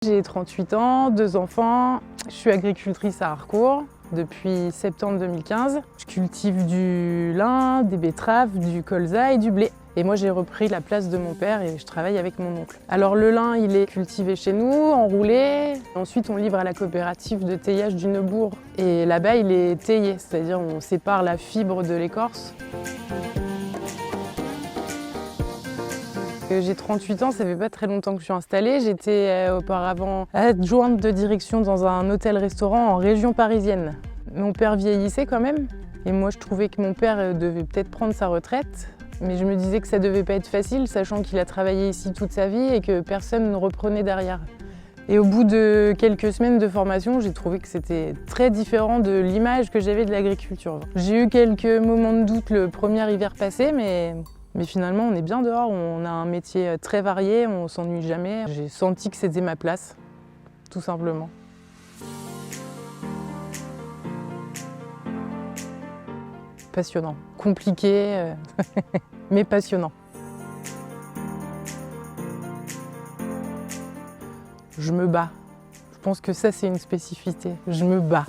J'ai 38 ans, 2 enfants, je suis agricultrice à Harcourt depuis septembre 2015. Je cultive du lin, des betteraves, du colza et du blé. Et moi j'ai repris la place de mon père et je travaille avec mon oncle. Alors le lin il est cultivé chez nous, enroulé. Ensuite on livre à la coopérative de teillage du Neubourg. Et là-bas il est taillé, c'est-à-dire on sépare la fibre de l'écorce. J'ai 38 ans, ça fait pas très longtemps que je suis installée. J'étais auparavant adjointe de direction dans un hôtel-restaurant en région parisienne. Mon père vieillissait quand même et moi je trouvais que mon père devait peut-être prendre sa retraite. Mais je me disais que ça devait pas être facile, sachant qu'il a travaillé ici toute sa vie et que personne ne reprenait derrière. Et au bout de quelques semaines de formation, j'ai trouvé que c'était très différent de l'image que j'avais de l'agriculture. J'ai eu quelques moments de doute le premier hiver passé, mais finalement on est bien dehors, on a un métier très varié, on s'ennuie jamais. J'ai senti que c'était ma place, tout simplement. Passionnant, compliqué, mais passionnant. Je me bats. Je pense que ça c'est une spécificité, je me bats.